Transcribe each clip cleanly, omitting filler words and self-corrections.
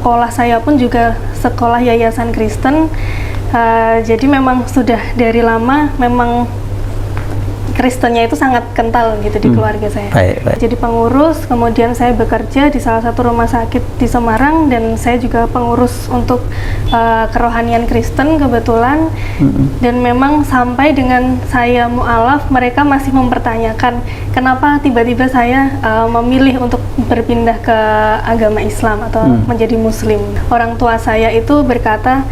sekolah saya pun juga sekolah yayasan Kristen. Jadi memang sudah dari lama memang Kristennya itu sangat kental gitu di keluarga saya. Baik. Jadi pengurus, kemudian saya bekerja di salah satu rumah sakit di Semarang, dan saya juga pengurus untuk kerohanian Kristen kebetulan. Dan memang sampai dengan saya mu'alaf, mereka masih mempertanyakan kenapa tiba-tiba saya memilih untuk berpindah ke agama Islam atau menjadi Muslim. Orang tua saya itu berkata,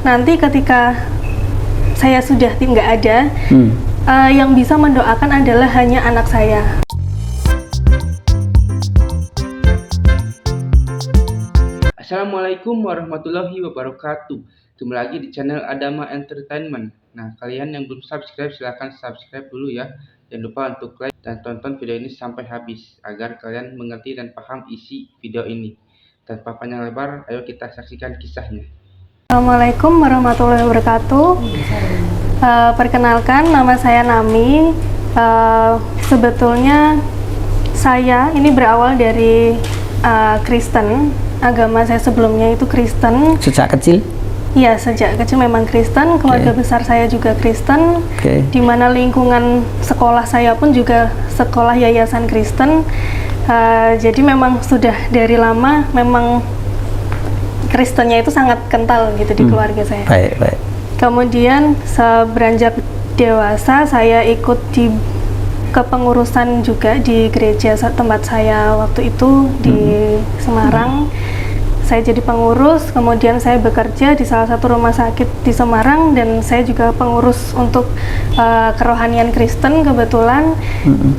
nanti ketika saya sudah tidak ada, yang bisa mendoakan adalah hanya anak saya. Assalamualaikum warahmatullahi wabarakatuh. Kembali lagi di channel Adama Entertainment. Nah, kalian yang belum subscribe silahkan subscribe dulu ya. Jangan lupa untuk like dan tonton video ini sampai habis agar kalian mengerti dan paham isi video ini. Tanpa panjang lebar, ayo kita saksikan kisahnya. Assalamualaikum warahmatullahi wabarakatuh. Perkenalkan, nama saya Nami. Sebetulnya saya ini berawal dari Kristen. Agama saya sebelumnya itu Kristen. Sejak kecil? Iya, sejak kecil memang Kristen. Keluarga besar saya juga Kristen. Di mana lingkungan sekolah saya pun juga sekolah yayasan Kristen. Jadi memang sudah dari lama memang Kristennya itu sangat kental gitu di keluarga saya. Baik. Kemudian beranjak dewasa, saya ikut di kepengurusan juga di gereja tempat saya waktu itu di Semarang. Saya jadi pengurus, kemudian saya bekerja di salah satu rumah sakit di Semarang, dan saya juga pengurus untuk kerohanian Kristen kebetulan.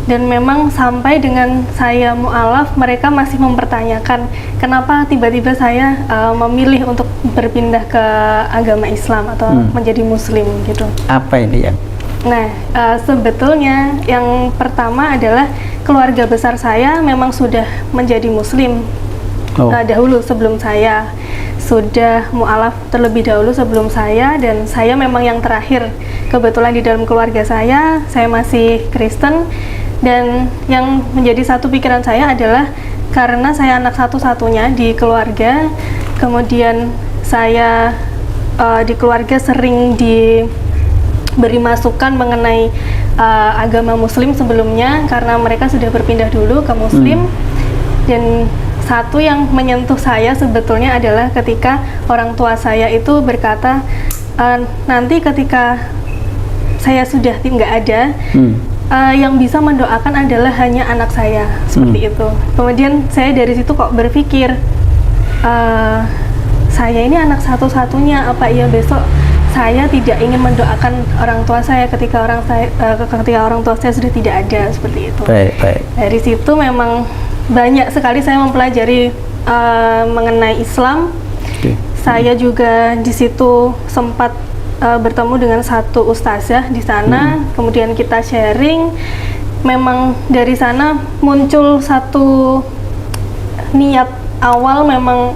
Dan memang sampai dengan saya mu'alaf, mereka masih mempertanyakan kenapa tiba-tiba saya memilih untuk berpindah ke agama Islam atau menjadi Muslim gitu. Apa ini yang? Nah, sebetulnya yang pertama adalah keluarga besar saya memang sudah menjadi Muslim. Dahulu sebelum saya sudah mu'alaf terlebih dahulu sebelum saya, dan saya memang yang terakhir kebetulan di dalam keluarga saya masih Kristen. Dan yang menjadi satu pikiran saya adalah karena saya anak satu-satunya di keluarga, kemudian saya di keluarga sering diberi masukan mengenai agama Muslim sebelumnya karena mereka sudah berpindah dulu ke Muslim. Dan satu yang menyentuh saya sebetulnya adalah ketika orang tua saya itu berkata, nanti ketika saya sudah tidak ada, yang bisa mendoakan adalah hanya anak saya, seperti itu. Kemudian saya dari situ kok berpikir, saya ini anak satu-satunya, apa iya besok saya tidak ingin mendoakan orang tua saya ketika orang tua saya sudah tidak ada, seperti itu. Baik. Dari situ memang banyak sekali saya mempelajari mengenai Islam. Saya juga di situ sempat bertemu dengan satu ustazah di sana. Kemudian kita sharing. Memang dari sana muncul satu niat awal, memang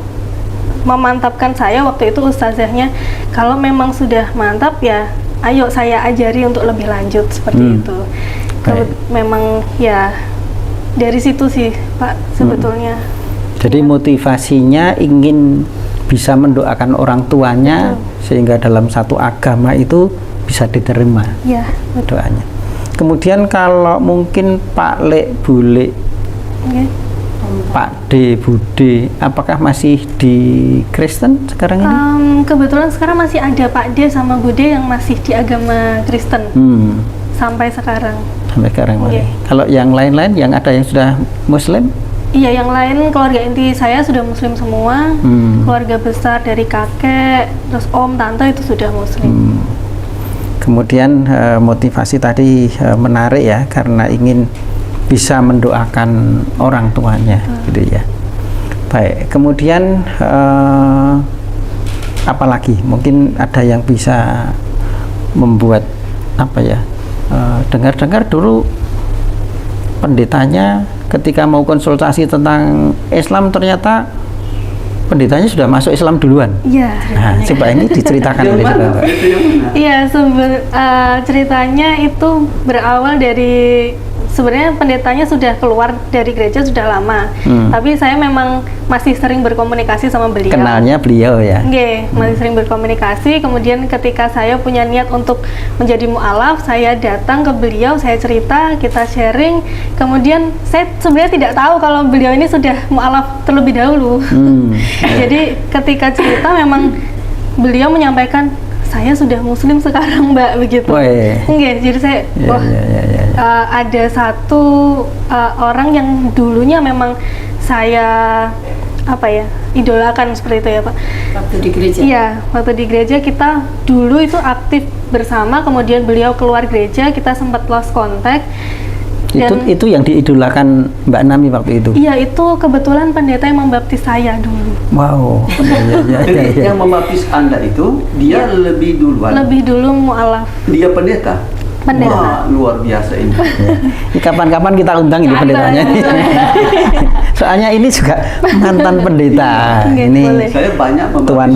memantapkan saya waktu itu ustazahnya, kalau memang sudah mantap ya ayo saya ajari untuk lebih lanjut, seperti itu. Memang ya dari situ sih Pak sebetulnya. Jadi motivasinya ingin bisa mendoakan orang tuanya sehingga dalam satu agama itu bisa diterima doanya. Kemudian kalau mungkin Pak Lek, Bule, Pak D, Bude, apakah masih di Kristen sekarang ini? Kebetulan sekarang masih ada Pak D sama Bude yang masih di agama Kristen sampai sekarang. Kalau yang lain-lain, yang ada yang sudah Muslim? Iya, yang lain keluarga inti saya sudah Muslim semua. Keluarga besar dari kakek, terus om, tante itu sudah Muslim. Kemudian motivasi tadi menarik ya, karena ingin bisa mendoakan orang tuanya, gitu ya. Baik, kemudian apalagi mungkin ada yang bisa membuat apa ya? Dengar-dengar dulu pendetanya ketika mau konsultasi tentang Islam ternyata pendetanya sudah masuk Islam duluan. Iya. Nah, coba ini diceritakan oleh Bapak. Iya, ceritanya itu berawal dari sebenarnya pendetanya sudah keluar dari gereja sudah lama, tapi saya memang masih sering berkomunikasi sama beliau. Kenalnya beliau ya? Nggih, masih sering berkomunikasi. Kemudian ketika saya punya niat untuk menjadi mu'alaf, saya datang ke beliau, saya cerita, kita sharing. Kemudian saya sebenarnya tidak tahu kalau beliau ini sudah mu'alaf terlebih dahulu. Jadi ketika cerita memang beliau menyampaikan, saya sudah muslim sekarang Mbak, begitu. Nggih, jadi saya ada satu orang yang dulunya memang saya idolakan seperti itu ya Pak. Waktu di gereja? Iya, waktu di gereja kita dulu itu aktif bersama, kemudian beliau keluar gereja, kita sempat lost contact. Itu yang diidolakan Mbak Nami waktu itu? Iya, itu kebetulan pendeta yang membaptis saya dulu. Wow. Yang membaptis Anda itu, dia lebih duluan? Lebih dulu mu'alaf. Dia pendeta? Wah, luar biasa ini. Kapan-kapan kita undang ini pendetanya. Soalnya ini juga mantan pendeta. Ini saya banyak Tuan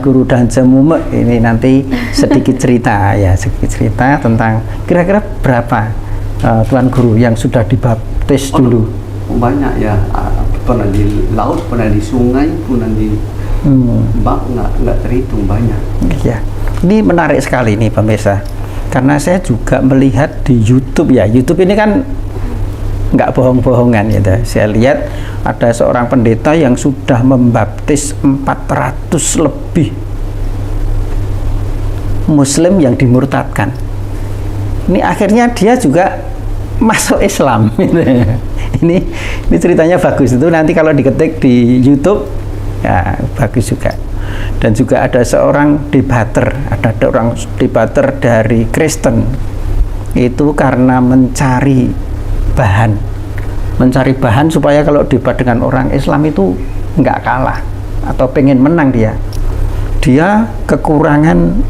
Guru dan Jemume. Ini nanti sedikit cerita tentang kira-kira berapa Tuan Guru yang sudah dibaptis dulu. Banyak ya, pernah di laut, pernah di sungai, pernah di bak, nggak terhitung, banyak. Ya, ini menarik sekali nih pemirsa. Karena saya juga melihat di YouTube ya, YouTube ini kan nggak bohong-bohongan gitu. Saya lihat ada seorang pendeta yang sudah membaptis 400 lebih Muslim yang dimurtadkan. Ini akhirnya dia juga masuk Islam. Ini ceritanya bagus, itu nanti kalau diketik di YouTube ya bagus juga. Dan juga ada seorang debater, ada orang debater dari Kristen, itu karena mencari bahan supaya kalau debat dengan orang Islam itu nggak kalah atau pengen menang. Dia kekurangan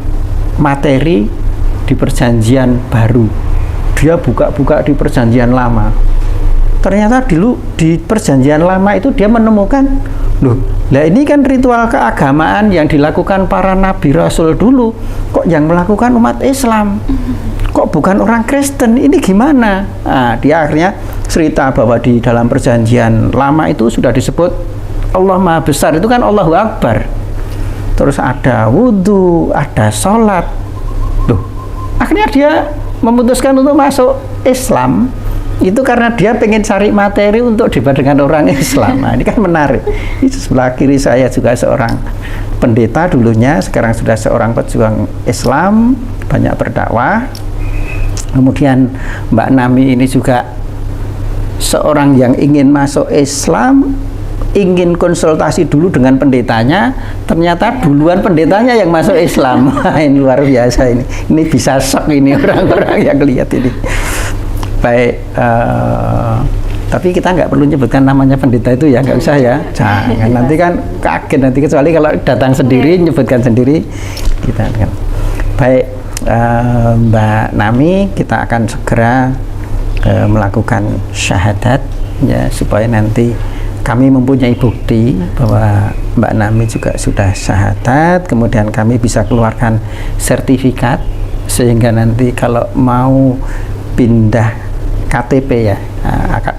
materi di perjanjian baru, dia buka-buka di perjanjian lama. Ternyata dulu di perjanjian lama itu dia menemukan, lah ini kan ritual keagamaan yang dilakukan para nabi rasul dulu, kok yang melakukan umat Islam, kok bukan orang Kristen, ini gimana? Nah, dia akhirnya cerita bahwa di dalam perjanjian lama itu sudah disebut Allah Maha Besar, itu kan Allahu Akbar, terus ada wudhu, ada sholat. Akhirnya dia memutuskan untuk masuk Islam itu karena dia pengen cari materi untuk debat dengan orang Islam. Nah, ini kan menarik. Di sebelah kiri saya juga seorang pendeta dulunya, sekarang sudah seorang pejuang Islam, banyak berdakwah. Kemudian Mbak Nami ini juga seorang yang ingin masuk Islam, ingin konsultasi dulu dengan pendetanya, ternyata duluan pendetanya yang masuk Islam. Ini luar biasa ini. Ini bisa shock ini orang-orang yang lihat ini. Baik, tapi kita nggak perlu nyebutkan namanya pendeta itu ya, nggak usah ya, jangan, nanti kan kaget nanti, kecuali kalau datang sendiri nyebutkan sendiri kita kan. Baik, Mbak Nami, kita akan segera melakukan syahadat ya, supaya nanti kami mempunyai bukti bahwa Mbak Nami juga sudah syahadat, kemudian kami bisa keluarkan sertifikat sehingga nanti kalau mau pindah KTP ya,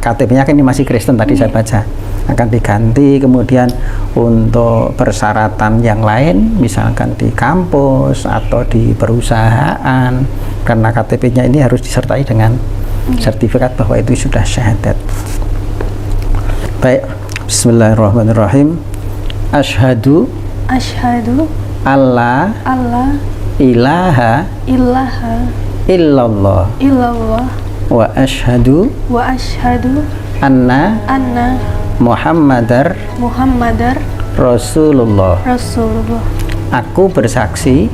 KTP-nya kan ini masih Kristen tadi saya baca, akan diganti. Kemudian untuk persyaratan yang lain, misalkan di kampus atau di perusahaan, karena KTP-nya ini harus disertai dengan sertifikat bahwa itu sudah syahadat. Baik, bismillahirrahmanirrahim. Asyhadu alla ilaha illallah wa asyhadu anna Muhammadar Rasulullah. Aku bersaksi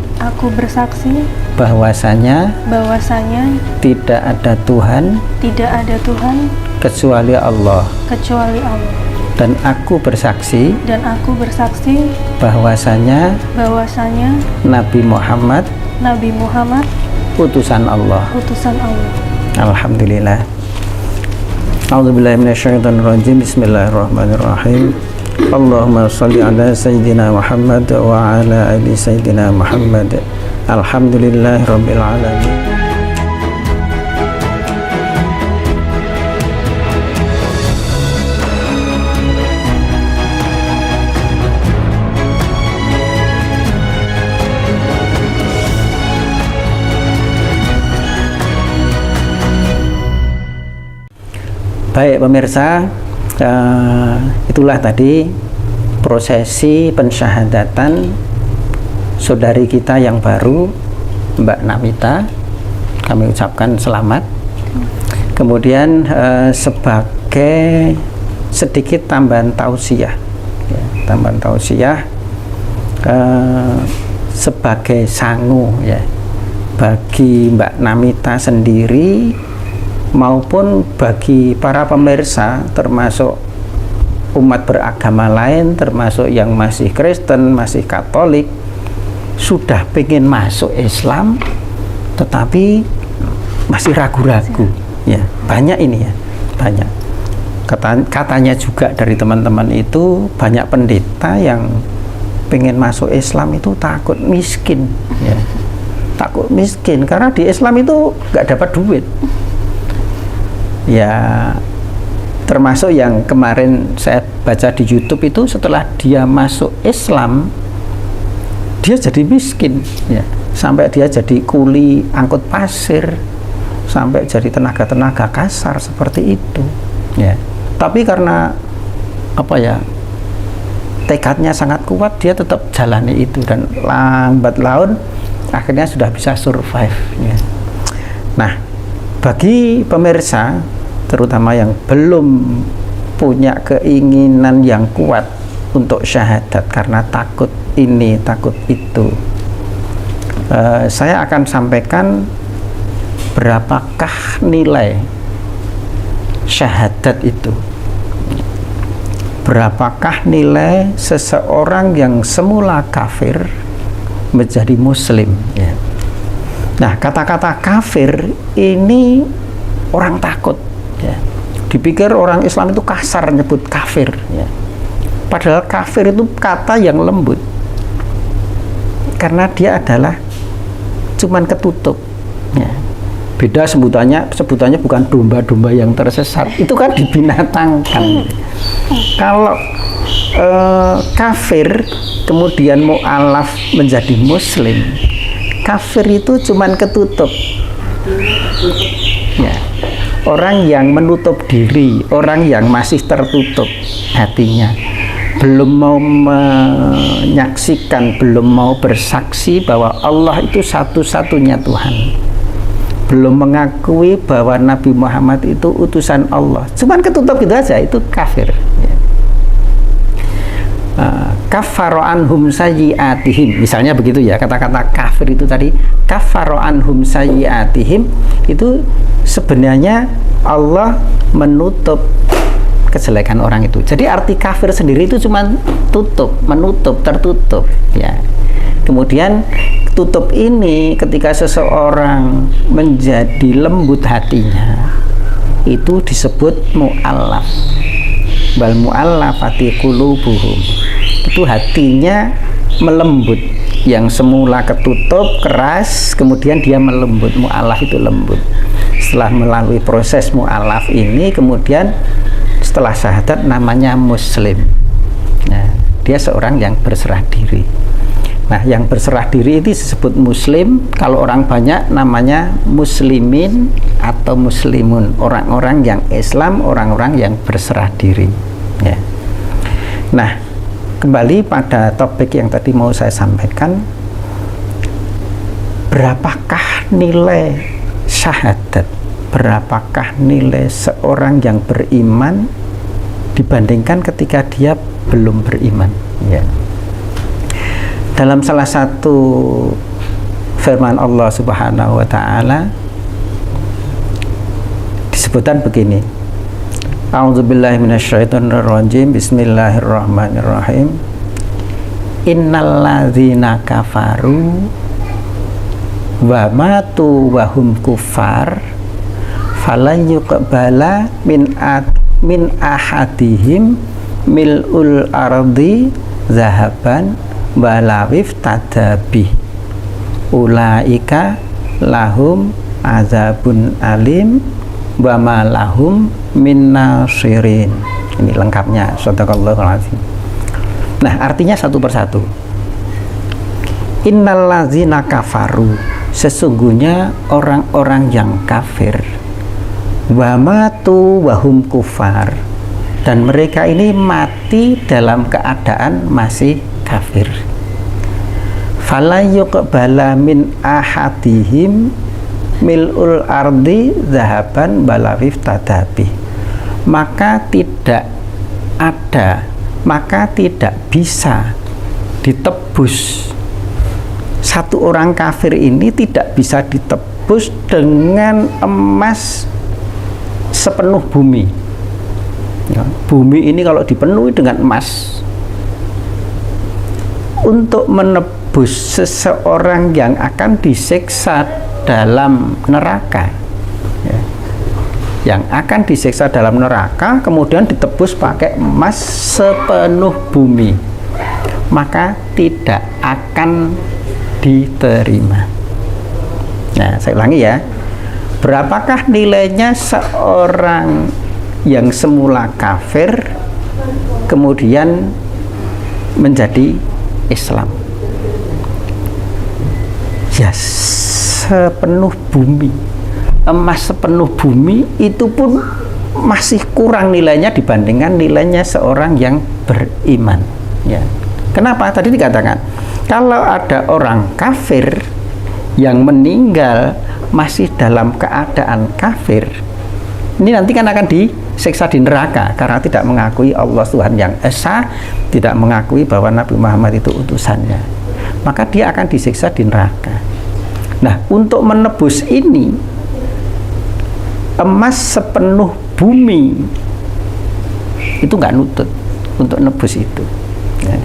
bahwasanya tidak ada Tuhan kecuali Allah. Dan aku bersaksi bahwasanya Nabi Muhammad utusan Allah. Alhamdulillah. A'udzubillahi minasyaitonirrajim. Bismillahirrahmanirrahim. Allahumma shalli ala sayyidina Muhammad wa ala ali sayyidina Muhammad. Alhamdulillahirabbil alamin. Baik pemirsa, itulah tadi prosesi pensyahadatan saudari kita yang baru, Mbak Namita. Kami ucapkan selamat. Kemudian sebagai sedikit tambahan tausiah, ya, tambahan tausiah sebagai sangu ya bagi Mbak Namita sendiri maupun bagi para pemirsa, termasuk umat beragama lain, termasuk yang masih Kristen, masih Katolik, sudah pengen masuk Islam tetapi masih ragu-ragu ya, banyak ini ya, banyak. Katanya juga dari teman-teman itu banyak pendeta yang pengen masuk Islam itu takut miskin ya, takut miskin karena di Islam itu nggak dapat duit ya. Termasuk yang kemarin saya baca di YouTube itu, setelah dia masuk Islam dia jadi miskin ya, sampai dia jadi kuli angkut pasir, sampai jadi tenaga-tenaga kasar seperti itu ya. Tapi karena apa ya, tekadnya sangat kuat, dia tetap jalani itu dan lambat laun akhirnya sudah bisa survive ya. Nah, bagi pemirsa terutama yang belum punya keinginan yang kuat untuk syahadat karena takut ini, takut itu, saya akan sampaikan berapakah nilai syahadat itu, berapakah nilai seseorang yang semula kafir menjadi muslim ya. Nah, kata-kata kafir ini orang takut ya. Dipikir orang Islam itu kasar nyebut kafir ya. Padahal kafir itu kata yang lembut karena dia adalah cuman ketutup ya. Beda sebutannya bukan domba-domba yang tersesat, itu kan dibinatangkan. Kalau kafir kemudian mu'alaf menjadi muslim, kafir itu cuman ketutup ya. Orang yang menutup diri, orang yang masih tertutup hatinya, belum mau menyaksikan, belum mau bersaksi bahwa Allah itu satu-satunya Tuhan, belum mengakui bahwa Nabi Muhammad itu utusan Allah, cuman ketutup gitu aja, itu kafir ya. Kafaro anhum sayyiatihim, misalnya begitu ya, kata-kata kafir itu tadi, kafaro anhum sayyiatihim, itu sebenarnya Allah menutup kejelekan orang itu. Jadi arti kafir sendiri itu cuma tutup, menutup, tertutup ya. Kemudian tutup ini ketika seseorang menjadi lembut hatinya, itu disebut mu'allaf. Bal mu'allafati qulubuhum, itu hatinya melembut, yang semula ketutup keras kemudian dia melembut. Mu'allaf itu lembut. Setelah melalui proses mu'allaf ini, kemudian setelah syahadat namanya muslim. Nah, dia seorang yang berserah diri. Nah, yang berserah diri itu disebut muslim. Kalau orang banyak namanya muslimin atau muslimun, orang-orang yang Islam, orang-orang yang berserah diri ya. Nah, kembali pada topik yang tadi mau saya sampaikan, berapakah nilai syahadat, berapakah nilai seorang yang beriman dibandingkan ketika dia belum beriman ya. Dalam salah satu firman Allah Subhanahu wa taala disebutkan begini. A'udzubillahi minasyaitonirrajim. Bismillahirrahmanirrahim. Innalladzina kafaru wa matu wa hum kuffar falan yuqbala min ahadihim mil'ul ardi zahaban walawif tadabi ulaika lahum azabun alim wa ma lahum min nasirin. Ini lengkapnya, shadaqallahul azim. Nah, artinya satu persatu. Innallazina kafaru, sesungguhnya orang-orang yang kafir, wa matu wa hum kufar, dan mereka ini mati dalam keadaan masih kafir. Fala yuqbala min ahadihim mil'ul ardi zahaban balawif tadabi, maka tidak bisa ditebus, satu orang kafir ini tidak bisa ditebus dengan emas sepenuh bumi. Ya, bumi ini kalau dipenuhi dengan emas, untuk menebus seseorang yang akan disiksa dalam neraka, ya, yang akan disiksa dalam neraka kemudian ditebus pakai emas sepenuh bumi, maka tidak akan diterima. Nah, saya ulangi ya, berapakah nilainya seorang yang semula kafir kemudian menjadi Islam? Ya, sepenuh bumi, emas sepenuh bumi itu pun masih kurang nilainya dibandingkan nilainya seorang yang beriman. Ya. Kenapa? Tadi dikatakan kalau ada orang kafir yang meninggal masih dalam keadaan kafir, ini nanti kan akan disiksa di neraka karena tidak mengakui Allah Tuhan yang esa, tidak mengakui bahwa Nabi Muhammad itu utusannya, maka dia akan disiksa di neraka. Nah, untuk menebus ini, emas sepenuh bumi itu nggak nutut untuk nebus itu. Ya.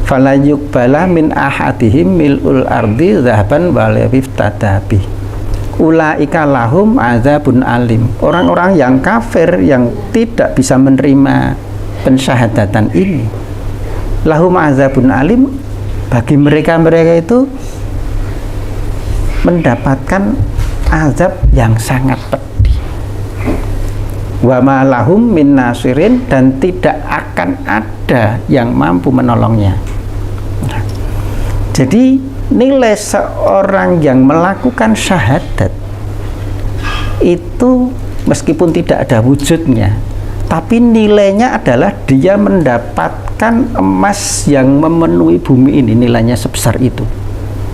Fala yuqbala min ahadihim mil'ul ardi zahaban balawif tadabi ulaika lahum azabun alim. Orang-orang yang kafir yang tidak bisa menerima pensyahadatan ini, lahum azabun alim, bagi mereka itu mendapatkan azab yang sangat pedih. Wa ma lahum min nasirin, dan tidak akan ada yang mampu menolongnya. Jadi nilai seorang yang melakukan syahadat itu meskipun tidak ada wujudnya, tapi nilainya adalah dia mendapatkan emas yang memenuhi bumi ini, nilainya sebesar itu.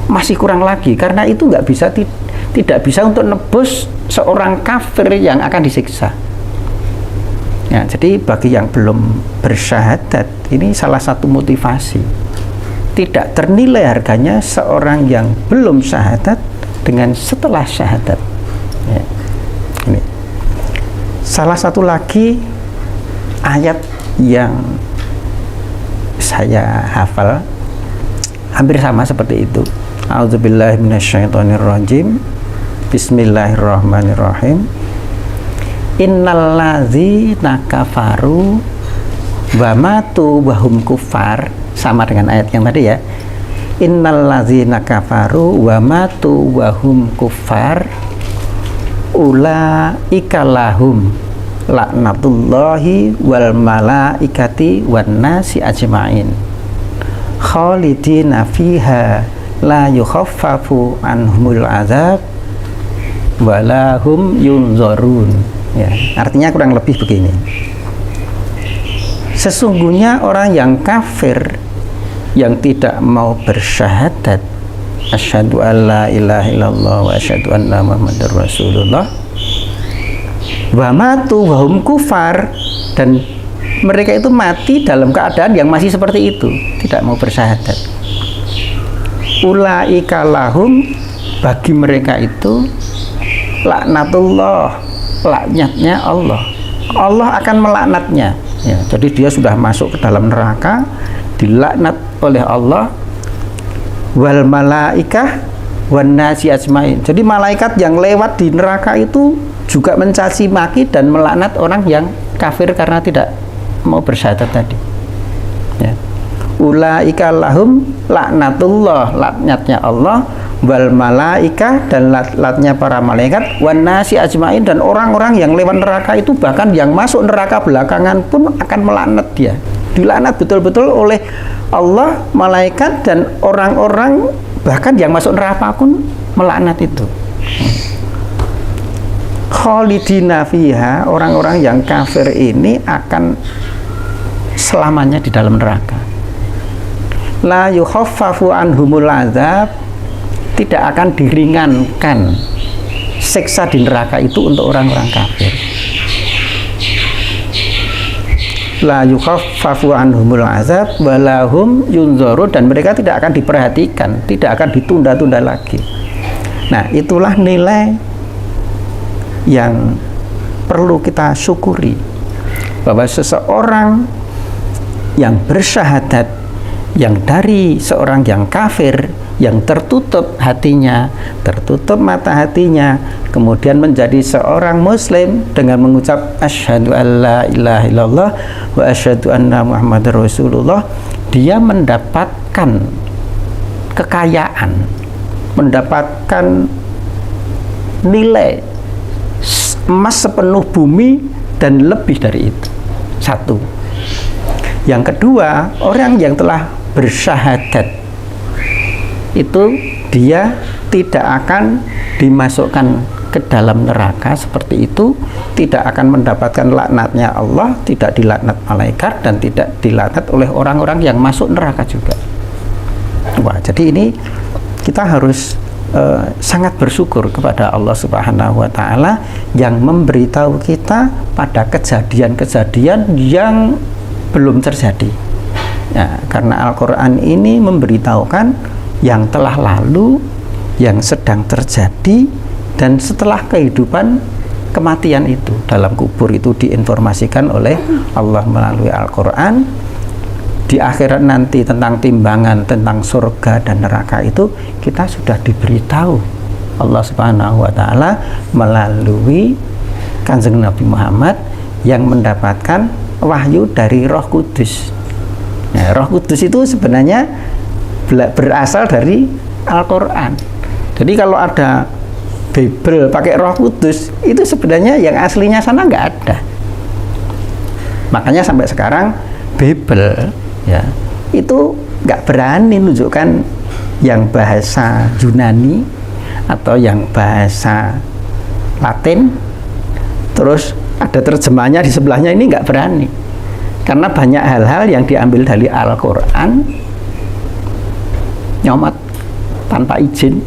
Masih kurang lagi, karena itu tidak bisa untuk nebus seorang kafir yang akan disiksa. Ya, jadi bagi yang belum bersyahadat, ini salah satu motivasi. Tidak ternilai harganya seorang yang belum syahadat dengan setelah syahadat. Ya. Ini salah satu lagi ayat yang saya hafal hampir sama seperti itu. A'udzubillahi minasyaitonirrajim. Bismillahirrahmanirrahim. Innalladzina kafaru wa matu wa hum kufar, sama dengan ayat yang tadi ya. Innalladzina kafaru wa matu wa hum kufar ulaika lahum laknatullahi wal malaikati wan nasi ajmain khalidina fiha la yukhaffafu anhumul azab wala hum yunzarun. Ya, artinya kurang lebih begini. Sesungguhnya orang yang kafir yang tidak mau bersyahadat asyhadu alla ilaha illallah wa asyhadu anna muhammadar rasulullah wa matu wa hum kufar, dan mereka itu mati dalam keadaan yang masih seperti itu, tidak mau bersyahadat. Ulaika lahum, bagi mereka itu laknatullah, laknatnya Allah. Allah akan melaknatnya. Ya, jadi dia sudah masuk ke dalam neraka, dilaknat oleh Allah. Wal malaikah wan nasi ajmain. Jadi malaikat yang lewat di neraka itu juga mencaci maki dan melaknat orang yang kafir karena tidak mau bersyahadat tadi. Ya. Ulaika lahum laknatullah, laknatnya Allah, wal malaikah, dan laknatnya para malaikat, wan nasi ajmain, dan orang-orang yang lewat neraka itu, bahkan yang masuk neraka belakangan pun akan melaknat dia. Dilaknat betul-betul oleh Allah, malaikat, dan orang-orang bahkan yang masuk neraka pun melaknat itu. Khalidina fiha, orang-orang yang kafir ini akan selamanya di dalam neraka. La yukhaffafu anhumul azab, tidak akan diringankan siksa di neraka itu untuk orang-orang kafir. La yukhaffafu anhumul azab walahum yunzarun, dan mereka tidak akan diperhatikan, tidak akan ditunda-tunda lagi. Nah, itulah nilai yang perlu kita syukuri, bahwa seseorang yang bersyahadat, yang dari seorang yang kafir, yang tertutup hatinya, tertutup mata hatinya, kemudian menjadi seorang muslim dengan mengucap asyhadu alla ilaha illallah wa asyhadu anna muhammadar rasulullah, dia mendapatkan kekayaan, mendapatkan nilai emas sepenuh bumi dan lebih dari itu. Satu. Yang kedua, orang yang telah bersyahadat itu dia tidak akan dimasukkan ke dalam neraka seperti itu, tidak akan mendapatkan laknatnya Allah, tidak dilaknat malaikat, dan tidak dilaknat oleh orang-orang yang masuk neraka juga. Wah, jadi ini kita harus sangat bersyukur kepada Allah Subhanahu wa Ta'ala yang memberitahu kita pada kejadian-kejadian yang belum terjadi. Ya, karena Al-Quran ini memberitahukan yang telah lalu, yang sedang terjadi, dan setelah kehidupan kematian itu. Dalam kubur itu diinformasikan oleh Allah melalui Al-Quran. Di akhirat nanti tentang timbangan, tentang surga dan neraka itu kita sudah diberitahu Allah Subhanahu wa Ta'ala melalui Kanjeng Nabi Muhammad yang mendapatkan wahyu dari Roh Kudus. Nah, Roh Kudus itu sebenarnya berasal dari Al-Quran. Jadi kalau ada Bible pakai Roh Kudus, itu sebenarnya yang aslinya sana nggak ada. Makanya sampai sekarang Bible ya itu nggak berani menunjukkan yang bahasa Yunani atau yang bahasa Latin, terus ada terjemahnya di sebelahnya, ini nggak berani, karena banyak hal-hal yang diambil dari Al-Quran, nyomot tanpa izin,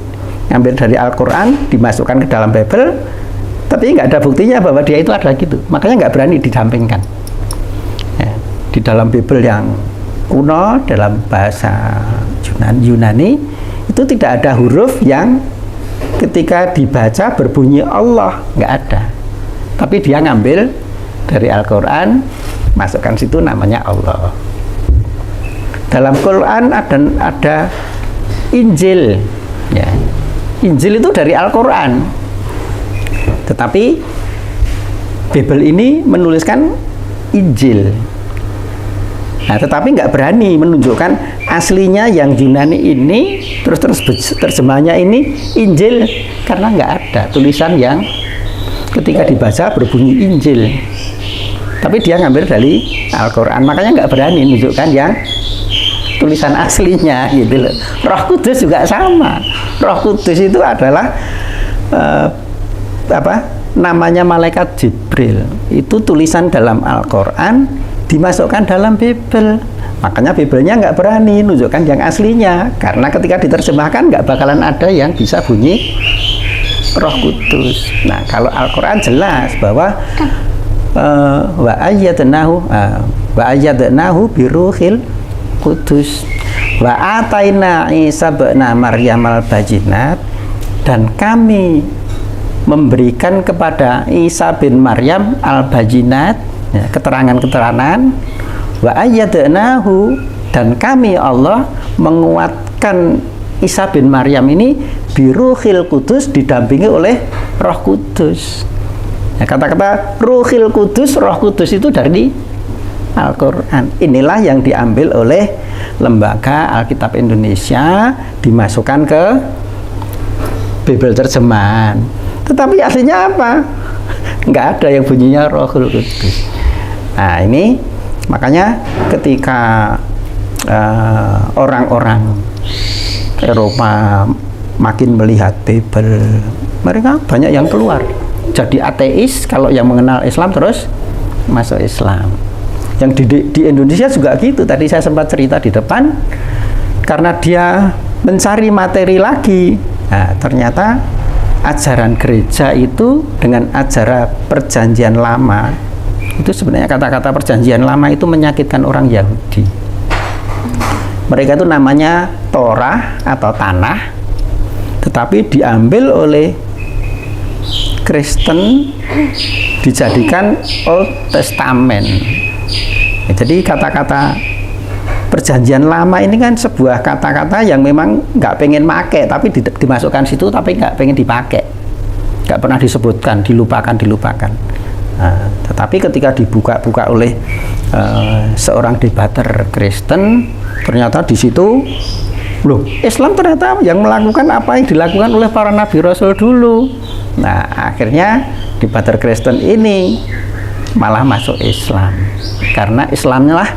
ngambil dari Al-Quran dimasukkan ke dalam Bible, tapi nggak ada buktinya bahwa dia itu adalah gitu, makanya nggak berani didampingkan. Ya, di dalam Bible yang kuno, dalam bahasa Yunani itu tidak ada huruf yang ketika dibaca berbunyi Allah, nggak ada, tapi dia ngambil dari Al-Quran, masukkan situ namanya Allah. Dalam Quran ada Injil, ya. Injil itu dari Al-Quran, tetapi Bible ini menuliskan Injil. Nah, tetapi nggak berani menunjukkan aslinya yang Yunani ini, terus terjemahnya ini Injil, karena nggak ada tulisan yang ketika dibaca berbunyi Injil. Tapi dia ngambil dari Al-Quran, makanya nggak berani menunjukkan yang tulisan aslinya, gitu loh. Roh Kudus juga sama. Roh Kudus itu adalah namanya malaikat Jibril. Itu tulisan dalam Al-Quran dimasukkan dalam Bible, makanya Biblenya nggak berani menunjukkan yang aslinya, karena ketika diterjemahkan nggak bakalan ada yang bisa bunyi Roh Kudus. Nah, kalau Al-Quran jelas bahwa wa ayyadnahu biruhil Kudus wa ataina Isa ibna Maryam al-bayyinat, dan kami memberikan kepada Isa bin Maryam al-bayyinat, ya, keterangan-keterangan, wa ayyadnahu, dan kami Allah menguatkan Isa bin Maryam ini biruhil Kudus, didampingi oleh Roh Kudus. Ya, kata-kata Ruhil Kudus, Roh Kudus itu dari Al-Quran. Inilah yang diambil oleh Lembaga Alkitab Indonesia, dimasukkan ke Bible terjemahan. Tetapi aslinya apa? Nggak ada yang bunyinya Rohul Kudus. Nah, ini makanya ketika orang-orang Eropa makin melihat Bible, mereka banyak yang keluar jadi ateis. Kalau yang mengenal Islam terus masuk Islam. Yang di Indonesia juga gitu. Tadi saya sempat cerita di depan, karena dia mencari materi lagi. Nah, ternyata ajaran gereja itu dengan ajaran perjanjian lama itu sebenarnya kata-kata perjanjian lama itu menyakitkan orang Yahudi. Mereka itu namanya Torah atau tanah, tetapi diambil oleh Kristen dijadikan Old Testament. Jadi kata-kata perjanjian lama ini kan sebuah kata-kata yang memang nggak pengen make, tapi dimasukkan situ, tapi nggak pengen dipakai, nggak pernah disebutkan, dilupakan. Nah, tetapi ketika dibuka-buka oleh seorang debater Kristen, ternyata di situ, loh, Islam ternyata yang melakukan apa yang dilakukan oleh para nabi rasul dulu. Nah, akhirnya debater Kristen ini malah masuk Islam, karena Islamnya lah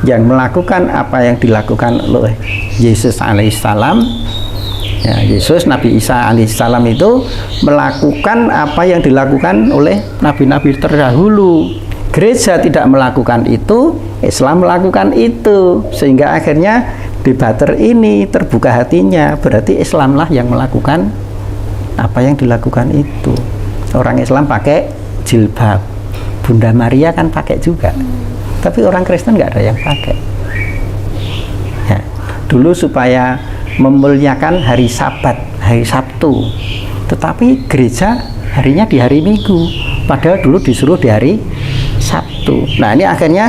yang melakukan apa yang dilakukan oleh Yesus alaihissalam. Ya, Yesus, Nabi Isa alaihissalam itu melakukan apa yang dilakukan oleh nabi-nabi terdahulu. Gereja tidak melakukan itu, Islam melakukan itu, sehingga akhirnya debater ini terbuka hatinya, berarti Islamlah yang melakukan apa yang dilakukan itu. Orang Islam pakai jilbab, Bunda Maria kan pakai juga, tapi orang Kristen nggak ada yang pakai. Ya, dulu supaya memuliakan hari Sabat, hari Sabtu, tetapi gereja harinya di hari Minggu, padahal dulu disuruh di hari Sabtu. Nah, ini akhirnya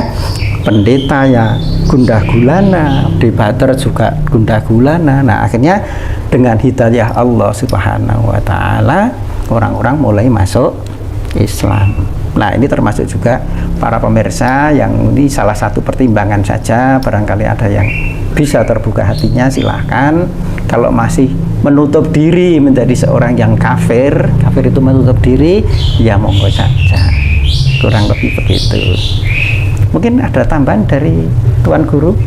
pendeta ya gundah gulana, debater juga gundah gulana. Nah, akhirnya dengan hidayah Allah Subhanahu wa Ta'ala, orang-orang mulai masuk Islam. Nah, ini termasuk juga para pemirsa yang ini salah satu pertimbangan saja. Barangkali ada yang bisa terbuka hatinya, silahkan. Kalau masih menutup diri menjadi seorang yang kafir, kafir itu menutup diri, ya monggo saja. Kurang lebih begitu. Mungkin ada tambahan dari Tuan Guru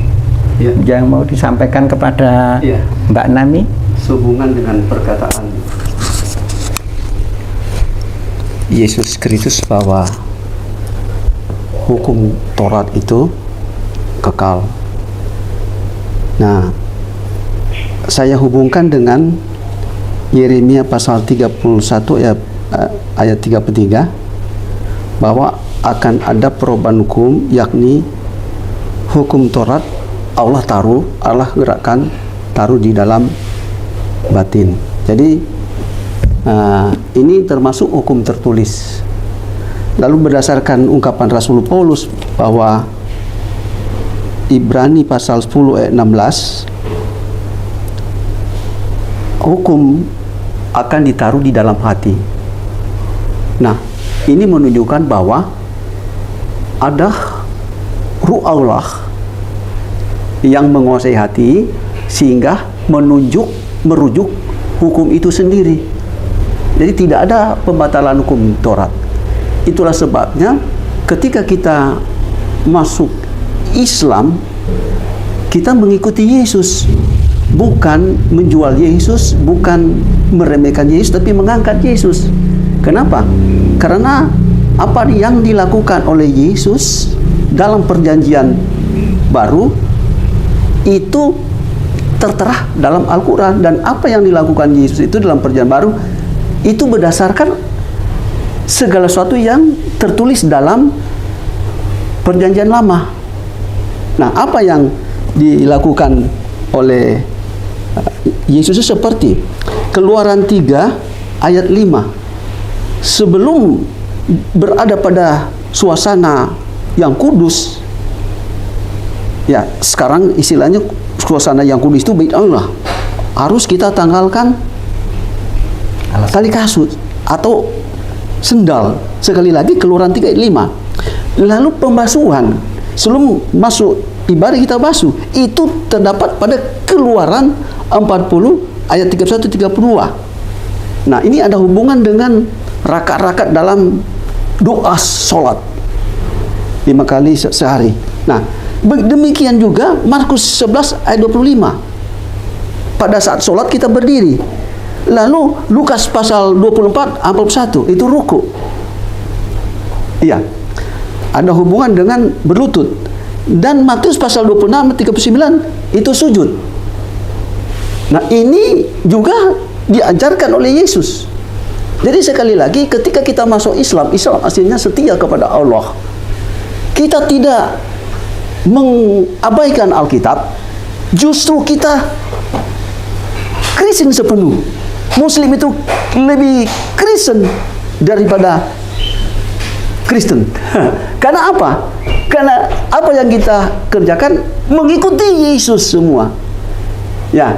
ya, yang mau disampaikan kepada ya, Mbak Nami sehubungan dengan perkataan Yesus Kristus bahwa hukum Taurat itu kekal. Nah, saya hubungkan dengan Yeremia pasal 31 ayat 33 bahwa akan ada perubahan hukum, yakni hukum Taurat Allah gerakkan, taruh di dalam batin. Jadi ini termasuk hukum tertulis. Lalu berdasarkan ungkapan Rasul Paulus bahwa Ibrani pasal 10 ayat 16, hukum akan ditaruh di dalam hati. Nah, ini menunjukkan bahwa ada Ruh Allah yang menguasai hati sehingga merujuk hukum itu sendiri. Jadi tidak ada pembatalan hukum Taurat. Itulah sebabnya ketika kita masuk Islam, kita mengikuti Yesus, bukan menjual Yesus, bukan meremehkan Yesus, tapi mengangkat Yesus. Kenapa? Karena apa yang dilakukan oleh Yesus dalam perjanjian baru itu tertera dalam Al-Quran, dan apa yang dilakukan Yesus itu dalam perjanjian baru itu berdasarkan segala sesuatu yang tertulis dalam perjanjian lama. Nah, apa yang dilakukan oleh Yesus itu seperti Keluaran 3 ayat 5. Sebelum berada pada suasana yang kudus, ya sekarang istilahnya suasana yang kudus itu Bait Allah, harus kita tanggalkan tali kasut atau sendal. Sekali lagi Keluaran 3 ayat 5. Lalu pembasuhan sebelum masuk ibadah kita basuh itu terdapat pada Keluaran 40 ayat 31-32. Nah, ini ada hubungan dengan rakaat-rakaat dalam doa sholat 5 kali sehari. Nah, demikian juga Markus 11 ayat 25. Pada saat sholat kita berdiri. Lalu Lukas pasal 24 ayat 41 itu ruku. Iya. Ada hubungan dengan berlutut. Dan Matius pasal 26 ayat 39 itu sujud. Nah, ini juga diajarkan oleh Yesus. Jadi sekali lagi ketika kita masuk Islam, Islam aslinya setia kepada Allah. Kita tidak mengabaikan Alkitab, justru kita Kristen sepenuh. Muslim itu lebih Kristen daripada Kristen. Karena apa? Karena apa yang kita kerjakan mengikuti Yesus semua. Ya,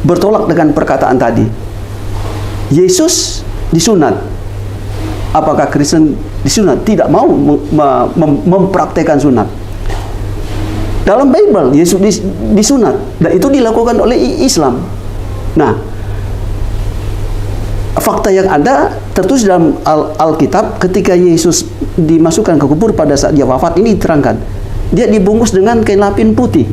bertolak dengan perkataan tadi. Yesus disunat. Apakah Kristen disunat? Tidak mau mempraktekkan sunat. Dalam Bible Yesus disunat dan itu dilakukan oleh Islam. Nah, fakta yang ada tertulis dalam Alkitab ketika Yesus dimasukkan ke kubur pada saat dia wafat ini diterangkan. Dia dibungkus dengan kain lapin putih.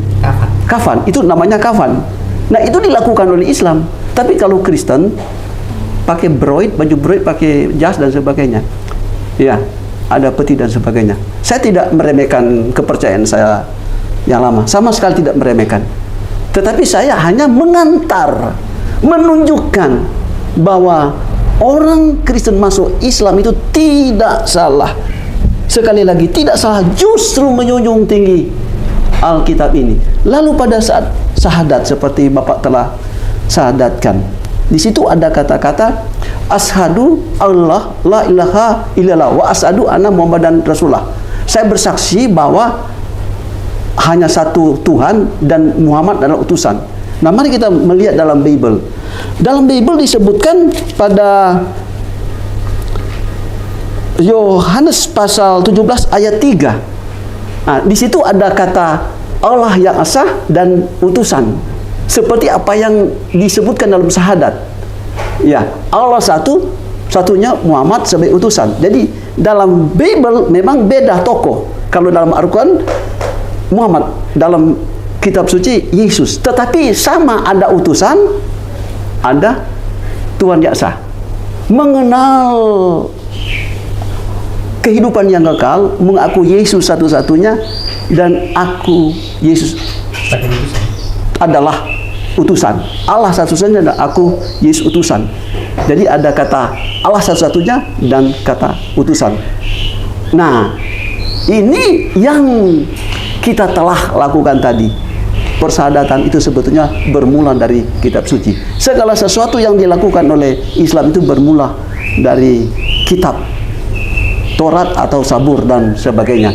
Kafan. Itu namanya kafan. Nah, itu dilakukan oleh Islam. Tapi kalau Kristen pakai baju broid, pakai jas dan sebagainya. Ya, ada peti dan sebagainya. Saya tidak meremehkan kepercayaan saya yang lama, sama sekali tidak meremehkan. Tetapi saya hanya mengantar, menunjukkan bahwa orang Kristen masuk Islam itu tidak salah. Sekali lagi, tidak salah, justru menjunjung tinggi Alkitab ini. Lalu pada saat syahadat seperti Bapak telah syahadatkan, di situ ada kata-kata asyhadu Allah la ilaha illallah wa asyhadu anna Muhammadan Rasulullah. Saya bersaksi bahwa hanya satu Tuhan dan Muhammad adalah utusan. Nah, mari kita melihat dalam Bible. Dalam Bible disebutkan pada Yohanes pasal 17 ayat 3. Nah, di situ ada kata Allah yang esa dan utusan. Seperti apa yang disebutkan dalam syahadat. Ya, Allah satunya Muhammad sebagai utusan. Jadi dalam Bible memang beda tokoh. Kalau dalam Al-Quran Muhammad, dalam kitab suci Yesus, tetapi sama, ada utusan, ada Tuhan yang esa. Mengenal kehidupan yang kekal, mengaku Yesus satu-satunya, dan aku Yesus adalah utusan. Allah satu-satunya dan aku Yesus utusan. Jadi ada kata Allah satu-satunya dan kata utusan. Nah, ini yang kita telah lakukan tadi. Persyahadatan itu sebetulnya bermula dari kitab suci. Segala sesuatu yang dilakukan oleh Islam itu bermula dari kitab Taurat atau Zabur dan sebagainya.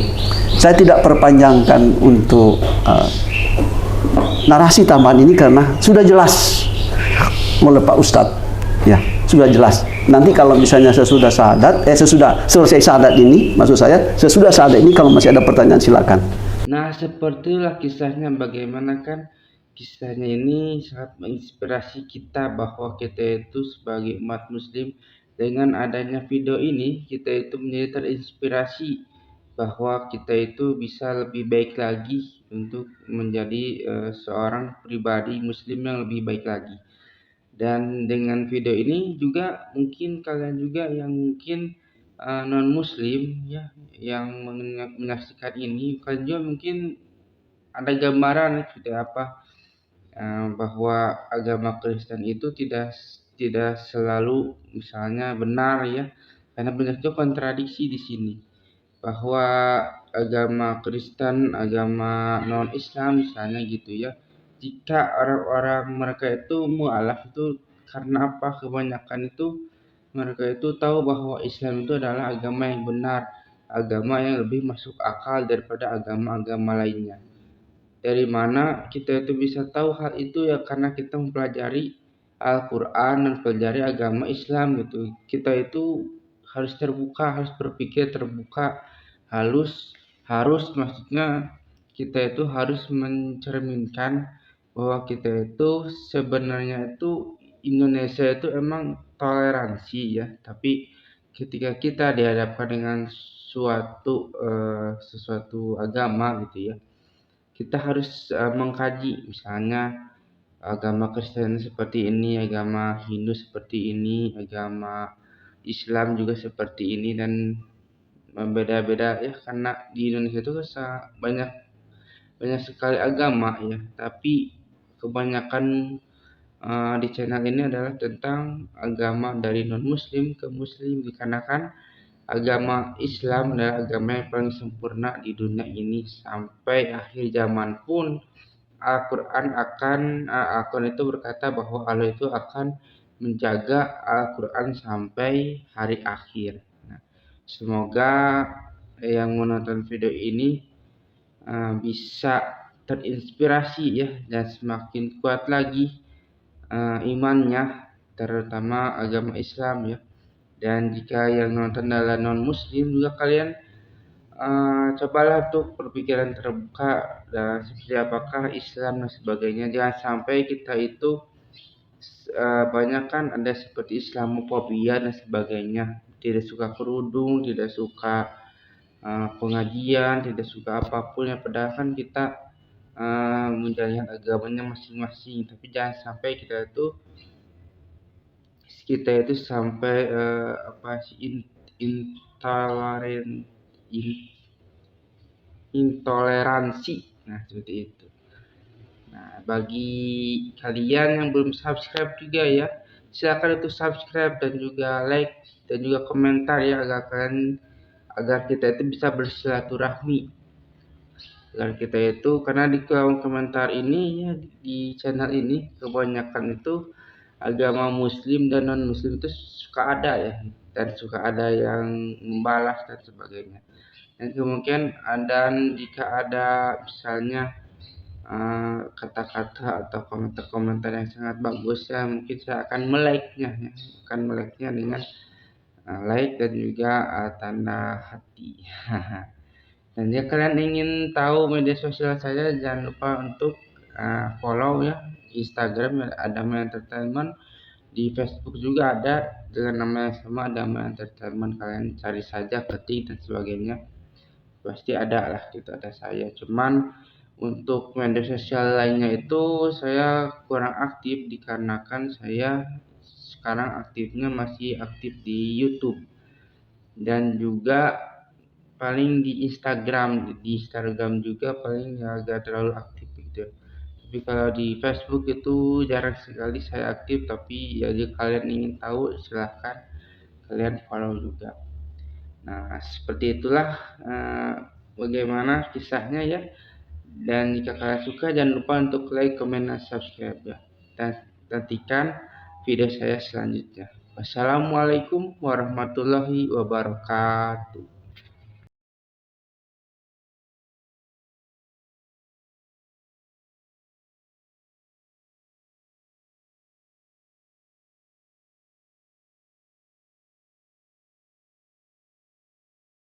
Saya tidak perpanjangkan untuk narasi tambahan ini karena sudah jelas oleh Pak Ustadz. Ya, sudah jelas. Nanti kalau misalnya sesudah sesudah selesai syahadat ini, maksud saya sesudah syahadat ini, kalau masih ada pertanyaan silakan. Nah, sepertilah kisahnya, bagaimana kan kisahnya ini sangat menginspirasi kita bahwa kita itu sebagai umat muslim, dengan adanya video ini kita itu menjadi terinspirasi bahwa kita itu bisa lebih baik lagi untuk menjadi seorang pribadi muslim yang lebih baik lagi. Dan dengan video ini juga mungkin kalian juga yang mungkin non muslim ya, yang menyaksikan ini, kalian juga mungkin ada gambaran seperti apa bahwa agama Kristen itu tidak selalu misalnya benar ya, karena banyak juga kontradiksi di sini, bahwa agama Kristen, agama non Islam misalnya gitu ya, jika orang-orang mereka itu mualaf itu karena apa, kebanyakan itu mereka itu tahu bahwa Islam itu adalah agama yang benar, agama yang lebih masuk akal daripada agama-agama lainnya. Dari mana kita itu bisa tahu hal itu ya, karena kita mempelajari Al-Quran dan mempelajari agama Islam gitu. Kita itu harus terbuka, harus berpikir terbuka, harus maksudnya kita itu harus mencerminkan bahwa kita itu sebenarnya itu Indonesia itu emang toleransi ya, tapi ketika kita dihadapkan dengan sesuatu agama gitu ya, kita harus mengkaji misalnya agama Kristen seperti ini, agama Hindu seperti ini, agama Islam juga seperti ini, dan beda-beda ya, karena di Indonesia itu banyak banyak sekali agama ya, tapi kebanyakan di channel ini adalah tentang agama dari non muslim ke muslim, dikarenakan agama Islam adalah agama yang paling sempurna di dunia ini. Sampai akhir zaman pun Al-Quran itu berkata bahwa Allah itu akan menjaga Al-Quran sampai hari akhir. Nah, semoga yang menonton video ini bisa terinspirasi ya, dan semakin kuat lagi imannya, terutama agama Islam ya. Dan jika yang nonton adalah non muslim juga, kalian cobalah untuk berpikiran terbuka dan seperti apakah Islam dan sebagainya. Jangan sampai kita itu banyak kan ada seperti Islamofobia dan sebagainya, tidak suka kerudung, tidak suka pengajian, tidak suka apapun ya, padahal kan kita menjalankan agamanya masing-masing. Tapi jangan sampai kita itu sampai intoleransi. Nah, seperti itu. Nah, bagi kalian yang belum subscribe juga ya, silakan untuk subscribe dan juga like dan juga komentar ya, agar kita itu bisa bersilaturahmi. Agar kita itu, karena di kolom komentar ini ya, di channel ini kebanyakan itu agama muslim dan non muslim itu suka ada ya, dan suka ada yang membalas dan sebagainya. Dan kemungkinan jika ada misalnya kata-kata atau komentar-komentar yang sangat bagus ya, mungkin saya akan melike-nya ya, dengan like dan juga tanda hati. Dan jika kalian ingin tahu media sosial saya, jangan lupa untuk follow ya Instagram Adama Entertainment. Di Facebook juga ada dengan nama yang sama, Adama Entertainment. Kalian cari saja, ketik dan sebagainya, pasti ada lah, gitu ada saya. Cuman untuk media sosial lainnya itu saya kurang aktif, dikarenakan saya sekarang aktifnya masih aktif di YouTube dan juga paling di Instagram. Di Instagram juga paling agak terlalu aktif gitu. Tapi kalau di Facebook itu jarang sekali saya aktif. Tapi ya, jika kalian ingin tahu silahkan kalian follow juga. Nah, seperti itulah bagaimana kisahnya ya. Dan jika kalian suka, jangan lupa untuk like, comment, dan subscribe ya. Dan nantikan video saya selanjutnya. Wassalamualaikum warahmatullahi wabarakatuh.